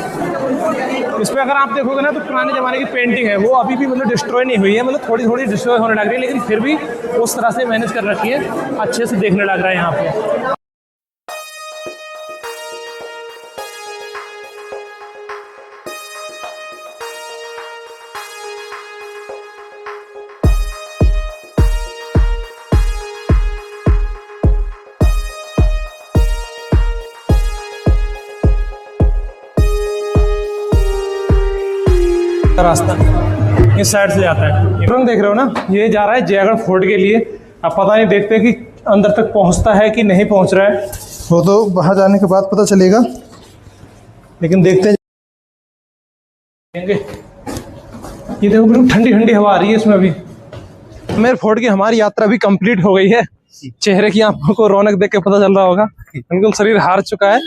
इस पर अगर आप देखोगे ना तो पुराने ज़माने की पेंटिंग है, वो अभी भी मतलब डिस्ट्रॉय नहीं हुई है, मतलब थोड़ी थोड़ी डिस्ट्रॉय होने लग रही है, लेकिन फिर भी उस तरह से मैनेज कर रखी है, अच्छे से देखने लग रहा है यहाँ पे। रास्ता इस साइड से जाता है, तुरंत देख रहे हो ना, ये जा रहा है जयगढ़ फोर्ट के लिए। अब पता नहीं, देखते हैं कि अंदर तक पहुंचता है कि नहीं पहुंच रहा है, वो तो बाहर जाने के बाद पता चलेगा, लेकिन देखते हैं। ये देखो बिल्कुल ठंडी ठंडी हवा आ रही है इसमें। अभी आमेर फोर्ट की हमारी यात्रा भी कंप्लीट हो गई है। चेहरे की आपको रौनक देख के पता चल रहा होगा, बिल्कुल शरीर हार चुका है।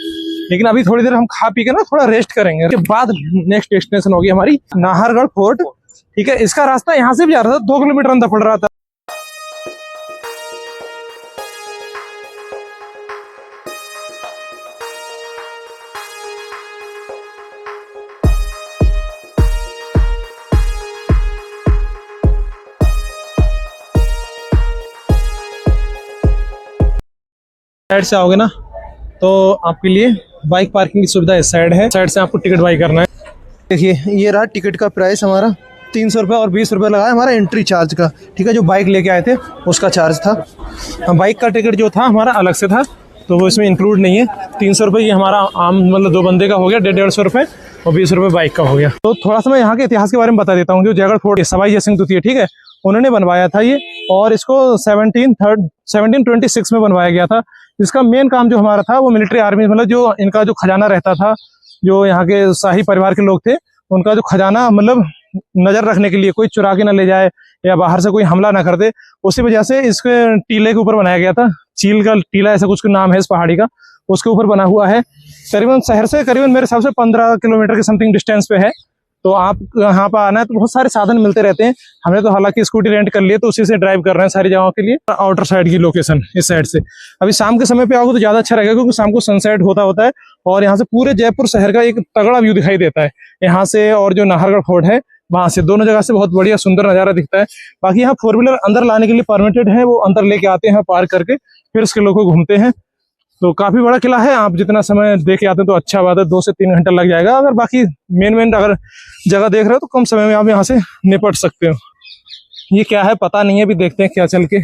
लेकिन अभी थोड़ी देर हम खा पी के ना थोड़ा रेस्ट करेंगे। उसके बाद नेक्स्ट डेस्टिनेशन होगी हमारी नाहरगढ़ फोर्ट। ठीक है, इसका रास्ता यहाँ से भी जा रहा था, 2 किलोमीटर अंदर पड़ रहा था। साइड से आओगे ना तो आपके लिए बाइक पार्किंग की सुविधा इस साइड है। साइड से आपको टिकट बाई करना है। देखिए ये रहा टिकट का प्राइस हमारा 300 रुपये और 20 रुपये लगा है हमारा एंट्री चार्ज का। ठीक है, जो बाइक लेके आए थे उसका चार्ज था। बाइक का टिकट जो था हमारा अलग से था, तो वो इसमें इंक्लूड नहीं है। 300 रुपये ये हमारा आम मतलब 2 बंदे का हो गया, 150 रुपये और 20 रुपये बाइक का हो गया। तो थोड़ा सा मैं यहाँ के इतिहास के बारे में बता देता हूँ। जो जयगढ़ फोर्ट सवाई जय सिंह द्वितीय, ठीक है, उन्होंने बनवाया था ये, और इसको 1726 में बनवाया गया था। इसका मेन काम जो हमारा था वो मिलिट्री आर्मी, मतलब जो इनका जो खजाना रहता था, जो यहाँ के शाही परिवार के लोग थे, उनका जो खजाना मतलब नजर रखने के लिए कोई चुरा के ना ले जाए या बाहर से कोई हमला ना कर दे, उसी वजह से इसके टीले के ऊपर बनाया गया था। चील का टीला ऐसा कुछ नाम है इस पहाड़ी का, उसके ऊपर बना हुआ है। करीबन शहर से करीबन मेरे हिसाब से 15 किलोमीटर के समथिंग डिस्टेंस पे है। तो आप यहाँ पर आना है तो बहुत सारे साधन मिलते रहते हैं। हमने तो हालांकि स्कूटी रेंट कर लिए, तो उसी से ड्राइव कर रहे हैं सारी जगहों के लिए। आउटर साइड की लोकेशन इस साइड से। अभी शाम के समय पे आओगे तो ज़्यादा अच्छा रहेगा, क्योंकि शाम को सनसेट होता है और यहाँ से पूरे जयपुर शहर का एक तगड़ा व्यू दिखाई देता है यहाँ से। और जो नाहरगढ़ फोर्ट है वहाँ से, दोनों जगह से बहुत बढ़िया सुंदर नज़ारा दिखता है। बाकी यहाँ 4 व्हीलर अंदर लाने के लिए परमिटेड है, वो अंदर लेके आते हैं पार्क करके, फिर उसके लोग घूमते हैं। तो काफी बड़ा किला है। आप जितना समय दे के आते हैं तो अच्छा बात है, 2 से 3 घंटा लग जाएगा। अगर बाकी मेन अगर जगह देख रहे हो तो कम समय में आप यहाँ से निपट सकते हो। ये क्या है पता नहीं है, अभी देखते हैं क्या चल के।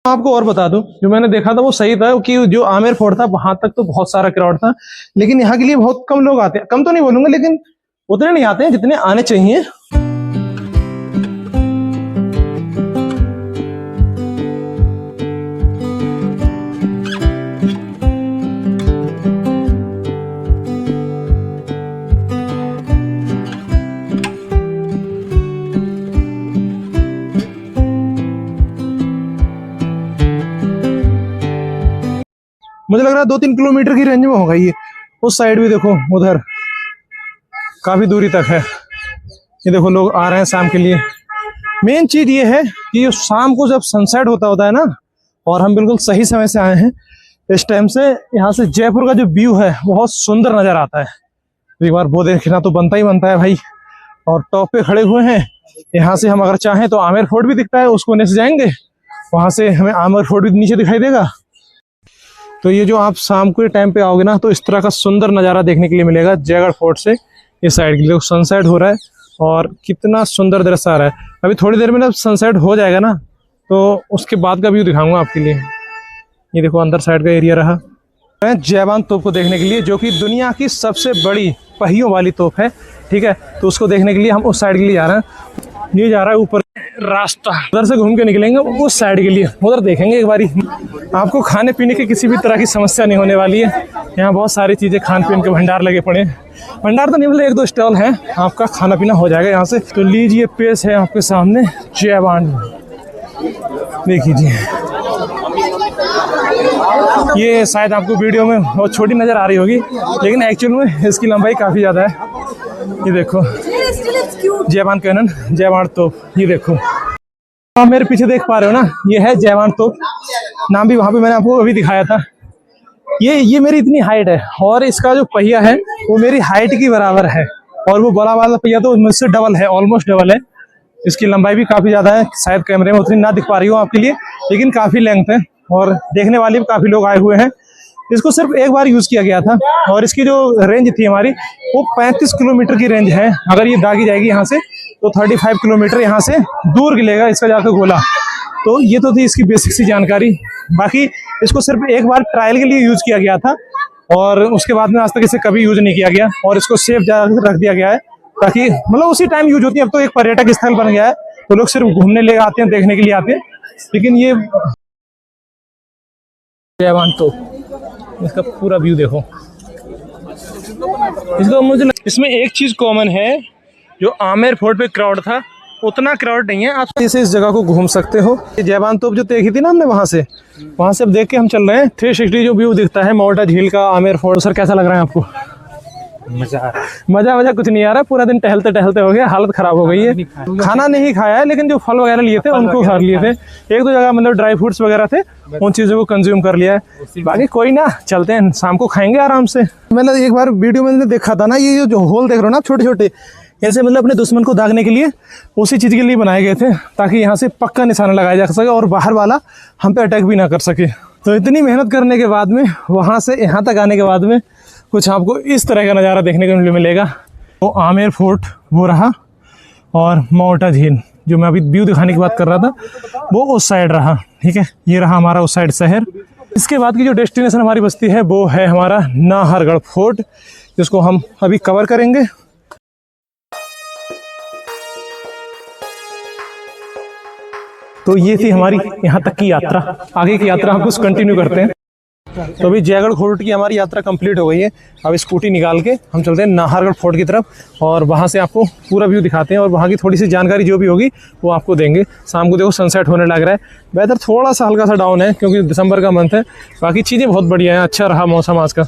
आपको और बता दूं, जो मैंने देखा था वो सही था कि जो आमेर फोर्ट था वहां तक तो बहुत सारा क्राउड था, लेकिन यहाँ के लिए बहुत कम लोग आते हैं। कम तो नहीं बोलूंगा, लेकिन उतने नहीं आते हैं जितने आने चाहिए। मुझे लग रहा है 2-3 किलोमीटर की रेंज में होगा ये। उस साइड भी देखो, उधर काफी दूरी तक है। ये देखो लोग आ रहे हैं शाम के लिए। मेन चीज ये है कि शाम को जब सनसेट होता है ना, और हम बिल्कुल सही समय से आए हैं इस टाइम से, यहाँ से जयपुर का जो व्यू है बहुत सुंदर नजर आता है। एक बार वो देखना तो बनता ही बनता है भाई। और टॉप पे खड़े हुए हैं। यहाँ से हम अगर चाहें तो आमेर फोर्ट भी दिखता है, उसको नीचे जाएंगे, वहां से हमें आमेर फोर्ट भी नीचे दिखाई देगा। तो ये जो आप शाम के टाइम पे आओगे ना, तो इस तरह का सुंदर नज़ारा देखने के लिए मिलेगा जयगढ़ फोर्ट से। इस साइड के लिए सनसेट हो रहा है और कितना सुंदर दृश्य आ रहा है। अभी थोड़ी देर में जब सनसेट हो जाएगा ना, तो उसके बाद का व्यू दिखाऊंगा आपके लिए। ये देखो अंदर साइड का एरिया रहा। जयवान तोप को देखने के लिए, जो कि दुनिया की सबसे बड़ी पहियों वाली तोप है, ठीक है, तो उसको देखने के लिए हम उस साइड के लिए जा रहे हैं। ये जा रहा है ऊपर रास्ता, उधर से घूम के निकलेंगे उस साइड के लिए, उधर देखेंगे एक बारी। आपको खाने पीने की किसी भी तरह की समस्या नहीं होने वाली है। यहाँ बहुत सारी चीज़ें, खान पीन के भंडार लगे पड़े हैं। भंडार तो नहीं मतलब 1-2 स्टॉल हैं, आपका खाना पीना हो जाएगा यहाँ से। तो लीजिए, पेश है आपके सामने जयवान, देख लीजिए। ये शायद आपको वीडियो में बहुत छोटी नज़र आ रही होगी, लेकिन एक्चुअल में इसकी लंबाई काफ़ी ज़्यादा है। ये देखो जयवान कैनन, जयवान तोप। ये देखो आप मेरे पीछे देख पा रहे हो ना, ये है जयवान तोप। नाम भी वहाँ पे मैंने आपको अभी दिखाया था। ये मेरी इतनी हाइट है, और इसका जो पहिया है वो मेरी हाइट की बराबर है, और वो बड़ा वाला पहिया तो मुझसे डबल है, ऑलमोस्ट डबल है। इसकी लंबाई भी काफ़ी ज़्यादा है, शायद कैमरे में उतनी ना दिख पा रही हो आपके लिए, लेकिन काफ़ी लेंथ है, और देखने वाले भी काफ़ी लोग आए हुए हैं। इसको सिर्फ एक बार यूज़ किया गया था, और इसकी जो रेंज थी हमारी वो 35 किलोमीटर की रेंज है। अगर ये दागी जाएगी यहाँ से तो 35 किलोमीटर यहाँ से दूर गिलेगा इसका जाकर गोला। तो ये तो थी इसकी बेसिक सी जानकारी। बाकी इसको सिर्फ एक बार ट्रायल के लिए यूज़ किया गया था, और उसके बाद में आज तक इसे कभी यूज़ नहीं किया गया, और इसको सेफ रख दिया गया है, ताकि मतलब उसी टाइम यूज होती है। अब तो एक पर्यटक स्थल बन गया है, तो लोग सिर्फ घूमने ले आते हैं, देखने के लिए आते हैं। लेकिन ये जयवान तो इसका पूरा व्यू देखो। इसको मुझे इसमें एक चीज कॉमन है, जो आमेर फोर्ट पे क्राउड था उतना क्राउड नहीं है। आप इसे इस जगह को घूम सकते हो। जयवान तोप जो देखी थी ना हमने, वहां से अब देख के हम चल रहे हैं। 360 जो व्यू दिखता है मोटा झील का, आमेर फोर्ट। सर कैसा लग रहा है आपको? मजा कुछ नहीं आ रहा। पूरा दिन टहलते टहलते हो गया, हालत खराब हो गई है। खाना नहीं खाया है, लेकिन जो फल वगैरह लिए थे उनको खा लिए थे। 1-2 जगह मतलब ड्राई फ्रूट्स वगैरह थे, उन चीज़ों को कंज्यूम कर लिया है। बाकी कोई ना, चलते हैं, शाम को खाएंगे आराम से। मैंने एक बार वीडियो में देखा था ना, ये जो होल देख रहे हो ना छोटे छोटे, ऐसे मतलब अपने दुश्मन को दागने के लिए उसी चीज़ के लिए बनाए गए थे, ताकि यहाँ से पक्का निशाना लगाया जा सके और बाहर वाला हम पे अटैक भी ना कर सके। तो इतनी मेहनत करने के बाद में वहाँ से यहाँ तक आने के बाद में कुछ आपको इस तरह का नज़ारा देखने को मिलेगा। तो आमेर फोर्ट वो रहा, और मोटा झील जो मैं अभी व्यू दिखाने की बात कर रहा था वो उस साइड रहा। ठीक है, ये रहा हमारा उस साइड शहर। इसके बाद की जो डेस्टिनेशन हमारी बस्ती है वो है हमारा नाहरगढ़ फोर्ट, जिसको हम अभी कवर करेंगे। तो ये थी हमारी यहाँ तक की यात्रा। आगे की यात्रा हम कुछ कंटिन्यू करते हैं। तो अभी जयगढ़ फोर्ट की हमारी यात्रा कंप्लीट हो गई है। अब स्कूटी निकाल के हम चलते हैं नाहरगढ़ फोर्ट की तरफ, और वहाँ से आपको पूरा व्यू दिखाते हैं और वहाँ की थोड़ी सी जानकारी जो भी होगी वो आपको देंगे। शाम को देखो सनसेट होने लग रहा है। वेदर थोड़ा सा हल्का सा डाउन है क्योंकि दिसंबर का मंथ है, बाकी चीज़ें बहुत बढ़िया हैं। अच्छा रहा मौसम आज का।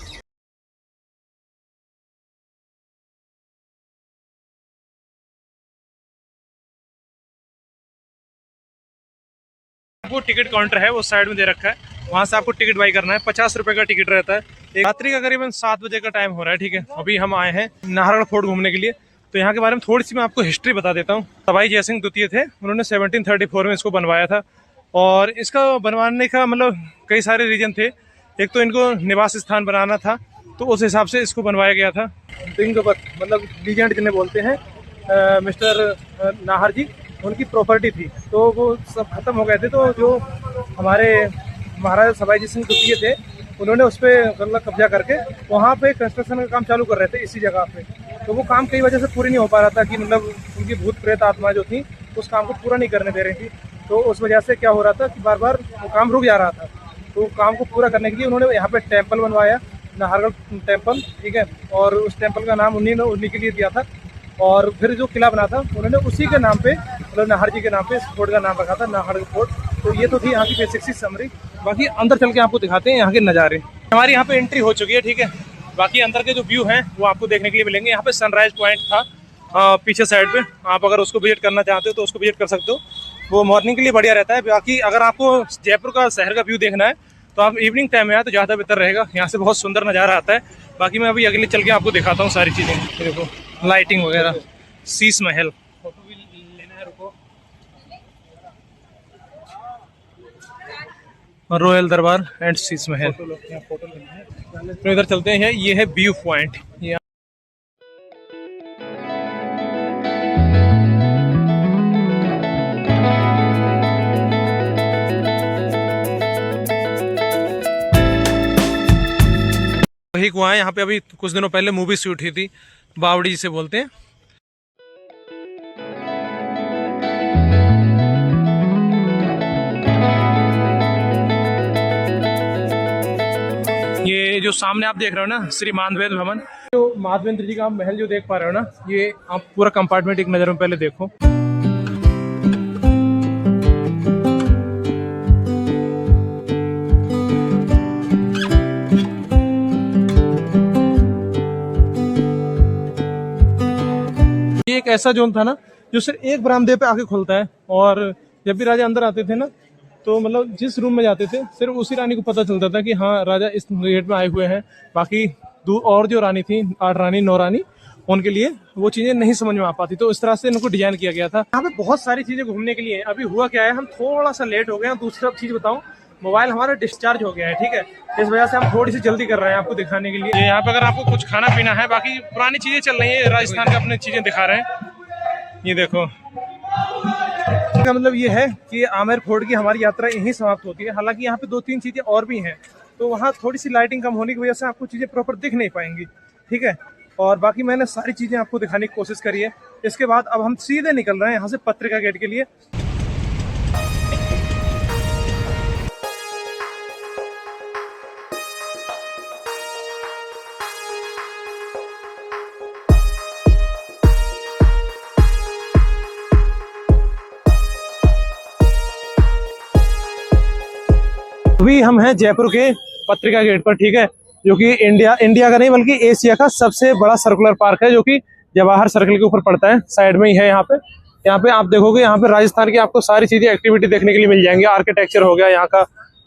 वो टिकट काउंटर है वो साइड में दे रखा है, वहाँ से आपको टिकट बाई करना है। 50 रुपए का टिकट रहता है। एक रात्रि का करीबन 7 बजे का टाइम हो रहा है। ठीक है, अभी हम आए हैं नाहरगढ़ फोर्ट घूमने के लिए। तो यहाँ के बारे में थोड़ी सी मैं आपको हिस्ट्री बता देता हूँ। सवाई जयसिंह द्वितीय थे, उन्होंने 1734 में इसको बनवाया था। और इसका बनवाने का मतलब कई सारे रीजन थे। एक तो इनको निवास स्थान बनाना था, तो उस हिसाब से इसको बनवाया गया था। मतलब लीजेंड जिन्हें बोलते हैं, मिस्टर नाहर जी, उनकी प्रॉपर्टी थी, तो वो सब खत्म हो गए थे। तो जो हमारे महाराजा सवाई सिंह द्वितीय थे, उन्होंने उस पर मतलब कब्जा करके वहाँ पे कंस्ट्रक्शन का काम चालू कर रहे थे इसी जगह पे। तो वो काम कई वजह से पूरी नहीं हो पा रहा था कि मतलब उनकी भूत प्रेत आत्मा जो थी उस काम को पूरा नहीं करने दे रही थी। तो उस वजह से क्या हो रहा था कि बार बार वो काम रुक जा रहा था। तो काम को पूरा करने के लिए उन्होंने यहाँ पे टेम्पल बनवाया, नाहरगढ़ टेम्पल। ठीक है, और उस टेम्पल का नाम उन्हीं के लिए दिया था। और फिर जो किला बना था उन्होंने उसी के नाम पे, मतलब नाहर जी के नाम पे इस फोर्ट का नाम रखा था नाहरगढ़ फोर्ट। तो ये तो थी यहाँ की बेसिक सी समरी। बाकी अंदर चल के आपको दिखाते हैं यहाँ के नज़ारे। हमारी यहाँ पे एंट्री हो चुकी है। ठीक है, बाकी अंदर के जो व्यू हैं वो आपको देखने के लिए मिलेंगे। यहाँ पे सनराइज पॉइंट था पीछे साइड पे, आप अगर उसको विजिट करना चाहते हो तो उसको विजिट कर सकते हो। वो मॉर्निंग के लिए बढ़िया रहता है। बाकी अगर आपको जयपुर का शहर का व्यू देखना है तो आप इवनिंग टाइम में आए तो ज़्यादा बेहतर रहेगा। यहाँ से बहुत सुंदर नज़ारा आता है। बाकी मैं अभी अगले चल के आपको दिखाता हूँ सारी चीज़ें। देखो लाइटिंग वगैरह, शीश महल, फोटो भी लेना है, रुको, रॉयल दरबार एंड शीश महल। फोटो लेना है। तो इधर चलते हैं, ये है व्यू पॉइंट। वही कुआं है, यहाँ पे अभी कुछ दिनों पहले मूवी शूट हुई थी, बावड़ी जिसे बोलते हैं। ये जो सामने आप देख रहे हो ना, श्री माधवेंद्र भवन, जो माधवेंद्र जी का आप महल जो देख पा रहे हो ना, ये आप पूरा कंपार्टमेंट एक नज़र में पहले देखो। ये एक ऐसा जोन था ना जो सिर्फ एक बरामदे पे आके खुलता है, और जब भी राजा अंदर आते थे ना तो मतलब जिस रूम में जाते थे सिर्फ उसी रानी को पता चलता था कि हाँ राजा इस गेट में आए हुए हैं। बाकी और जो रानी थी, 8 रानी 9 रानी, उनके लिए वो चीज़ें नहीं समझ में आ पाती। तो इस तरह से इनको डिजाइन किया गया था। यहाँ पे बहुत सारी चीज़ें घूमने के लिए। अभी हुआ क्या है, हम थोड़ा सा लेट हो गए हैं। दूसरा चीज़ बताऊँ, मोबाइल हमारा डिस्चार्ज हो गया है। ठीक है, इस वजह से हम थोड़ी सी जल्दी कर रहे हैं आपको दिखाने के लिए। यहाँ पे अगर आपको कुछ खाना पीना है, बाकी पुरानी चीज़ें चल रही है, राजस्थान के अपने चीज़ें दिखा रहे हैं। ये देखो, इसका मतलब ये है कि आमेर फोर्ट की हमारी यात्रा यहीं समाप्त होती है। हालांकि यहाँ पे 2-3 चीज़ें और भी हैं, तो वहाँ थोड़ी सी लाइटिंग कम होने की वजह से आपको चीज़ें प्रॉपर दिख नहीं पाएंगी। ठीक है, और बाकी मैंने सारी चीज़ें आपको दिखाने की कोशिश करी है। इसके बाद अब हम सीधे निकल रहे हैं यहाँ से पत्रिका गेट के लिए। अभी हम हैं जयपुर के पत्रिका गेट पर। ठीक है, जो कि इंडिया का नहीं बल्कि एशिया का सबसे बड़ा सर्कुलर पार्क है, जो कि जवाहर सर्कल के ऊपर पड़ता है, साइड में ही है। यहाँ पे आप देखोगे, यहाँ पे राजस्थान की आपको सारी चीजें एक्टिविटी देखने के लिए मिल जाएंगी। आर्किटेक्चर हो गया यहाँ का,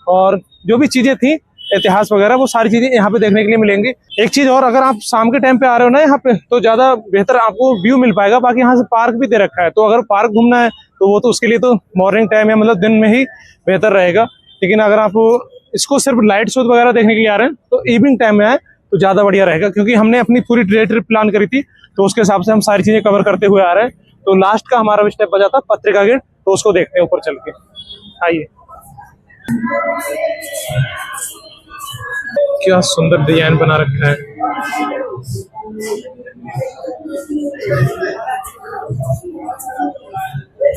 और जो भी चीजें थी इतिहास वगैरह वो सारी चीजें यहाँ पे देखने के लिए मिलेंगी। एक चीज और, अगर आप शाम के टाइम पे आ रहे हो ना यहाँ पे तो ज्यादा बेहतर आपको व्यू मिल पाएगा। बाकी यहाँ से पार्क भी दे रखा है, तो अगर पार्क घूमना है तो वो तो उसके लिए तो मॉर्निंग टाइम है, मतलब दिन में ही बेहतर रहेगा। लेकिन अगर आप इसको सिर्फ लाइट शो वगैरह देखने के लिए आ रहे हैं तो इवनिंग टाइम में आए तो ज्यादा बढ़िया रहेगा, क्योंकि हमने अपनी पूरी डे ट्रिप प्लान करी थी तो उसके हिसाब से हम सारी चीजें कवर करते हुए आ रहे हैं। तो लास्ट का हमारा स्टेप बचा था पत्रिका गेट, तो उसको देखते हैं ऊपर चल के। आइए, क्या सुंदर डिजाइन बना रखा है।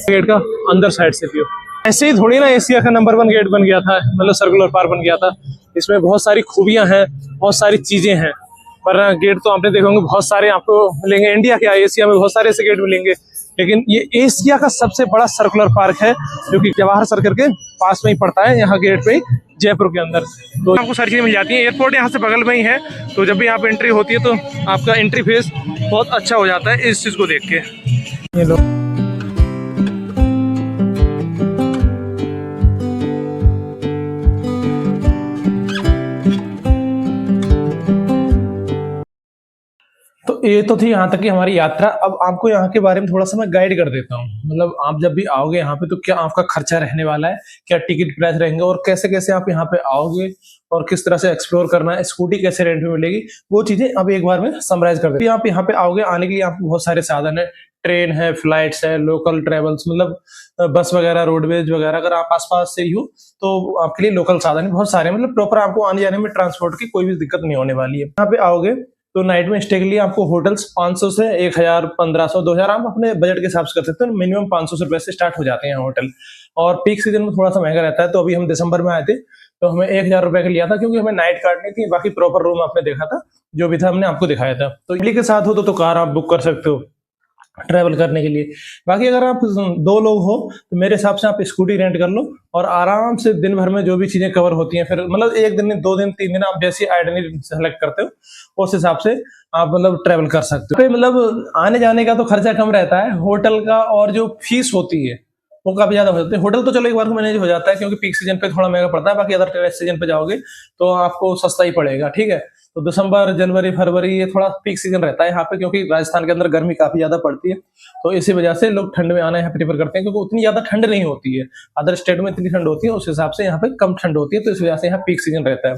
गेट का अंदर साइड से व्यू ऐसे ही थोड़ी ना एशिया का नंबर 1 गेट बन गया था, मतलब सर्कुलर पार्क बन गया था। इसमें बहुत सारी खूबियां हैं, बहुत सारी चीजें हैं। पर गेट तो आपने देखे होंगे बहुत सारे आपको मिलेंगे, इंडिया के एशिया में बहुत सारे ऐसे गेट मिलेंगे, लेकिन ये एशिया का सबसे बड़ा सर्कुलर पार्क है जो कि जवाहर सर्कल के पास में ही पड़ता है, यहाँ गेट पे जयपुर के अंदर। तो आपको सारी चीजें मिल जाती हैं। एयरपोर्ट यहाँ से बगल में ही है, तो जब भी यहाँ पे एंट्री होती है तो आपका एंट्री फीस बहुत अच्छा हो जाता है इस चीज को देख के। ये लो, तो ये तो थी यहाँ तक की हमारी यात्रा। अब आपको यहाँ के बारे में थोड़ा सा मैं गाइड कर देता हूँ। मतलब आप जब भी आओगे यहाँ पे तो क्या आपका खर्चा रहने वाला है, क्या टिकट प्राइस रहेंगे, और कैसे कैसे आप यहाँ पे आओगे और किस तरह से एक्सप्लोर करना है, स्कूटी कैसे रेंट में मिलेगी, वो चीजें अब एक बार में समराइज कर देते हैं। आप यहाँ पे आओगे, आने के लिए आपको बहुत सारे साधन है, ट्रेन है, फ्लाइट्स है, लोकल ट्रेवल्स, मतलब बस वगैरह, रोडवेज वगैरह। अगर आप आसपास से ही हो तो आपके लिए लोकल साधन बहुत सारे, मतलब प्रॉपर आपको आने जाने में ट्रांसपोर्ट की कोई भी दिक्कत नहीं होने वाली है। यहाँ पे आओगे तो नाइट में स्टे के लिए आपको होटल्स 500 से 1000, 1500, 2000 आप अपने बजट के हिसाब से कर सकते हो। मिनिमम 500 रुपए से स्टार्ट हो जाते हैं होटल, और पीक सीजन में थोड़ा सा महंगा रहता है। तो अभी हम दिसंबर में आए थे तो हमें 1000 रुपए का लिया था, क्योंकि हमें नाइट काटनी थी। बाकी प्रॉपर रूम आपने देखा था, जो भी था हमने आपको दिखाया था। तो फैमिली के साथ हो तो कार आप बुक कर सकते हो ट्रैवल करने के लिए। बाकी अगर आप 2 लोग हो तो मेरे हिसाब से आप स्कूटी रेंट कर लो और आराम से दिन भर में जो भी चीजें कवर होती हैं, फिर मतलब 1 दिन, 2 दिन, 3 दिन आप जैसी आइटनरी सेलेक्ट करते हो उस हिसाब से आप मतलब ट्रैवल कर सकते हो। तो मतलब आने जाने का तो खर्चा कम रहता है, होटल का और जो फीस होती है वो काफी ज्यादा हो जाती है। होटल तो चलो एक बार को मैनेज हो जाता है, क्योंकि पीक सीजन पे थोड़ा महंगा पड़ता है। बाकी अदर टेरेस सीजन पे जाओगे तो आपको सस्ता ही पड़ेगा, ठीक है। तो दिसंबर, जनवरी, फरवरी ये थोड़ा पीक सीजन रहता है यहाँ पे, क्योंकि राजस्थान के अंदर गर्मी काफी ज्यादा पड़ती है। तो इसी वजह से लोग ठंड में आना यहाँ प्रेफर करते हैं, क्योंकि उतनी ज्यादा ठंड नहीं होती है। अदर स्टेट में इतनी ठंड होती है, उस हिसाब से यहाँ पे कम ठंड होती है, तो इस वजह से यहाँ पीक सीजन रहता है।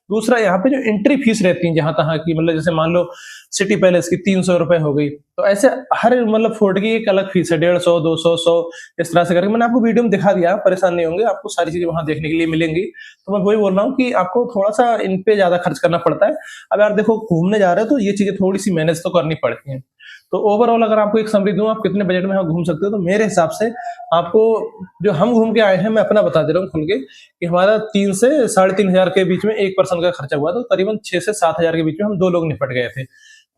दूसरा, यहाँ पे जो एंट्री फीस रहती है जहां तहां की, मतलब जैसे मान लो सिटी पैलेस की 300 रुपए हो गई, तो ऐसे हर मतलब फोर्ट की एक अलग फीस है, 150, 200, 100 इस तरह से करके मैंने आपको वीडियो में दिखा दिया। परेशान नहीं होंगे, आपको सारी चीजें वहां देखने के लिए मिलेंगी। तो मैं वही बोल रहा हूँ कि आपको थोड़ा सा इन पे ज्यादा खर्च करना पड़ता है। अब यार देखो, घूमने जा रहे हो तो ये चीजें थोड़ी सी मैनेज तो करनी पड़ती है। तो ओवरऑल अगर आपको एक समरी दूं आप कितने बजट में यहाँ घूम सकते हो, तो मेरे हिसाब से आपको, जो हम घूम के आए हैं, मैं अपना बता दे रहा हूँ खुल के, कि हमारा 3 से 3500 के बीच में एक पर्सन का खर्चा हुआ। तो करीबन 6 से 7000 के बीच में हम 2 लोग निपट गए थे।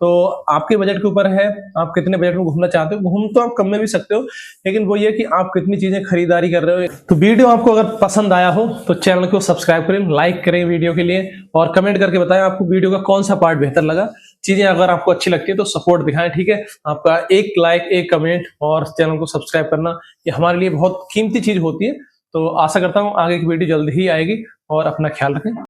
तो आपके बजट के ऊपर है, आप कितने बजट में घूमना चाहते हो। घूम तो आप कम में भी सकते हो, लेकिन वो ये कि आप कितनी चीजें खरीदारी कर रहे हो। तो वीडियो आपको अगर पसंद आया हो तो चैनल को सब्सक्राइब करें, लाइक करें वीडियो के लिए, और कमेंट करके बताएं आपको वीडियो का कौन सा पार्ट बेहतर लगा। चीजें अगर आपको अच्छी लगती है तो सपोर्ट दिखाएं, ठीक है। आपका एक लाइक, एक कमेंट और चैनल को सब्सक्राइब करना, ये हमारे लिए बहुत कीमती चीज होती है। तो आशा करता हूँ आगे की वीडियो जल्दी ही आएगी, और अपना ख्याल रखें।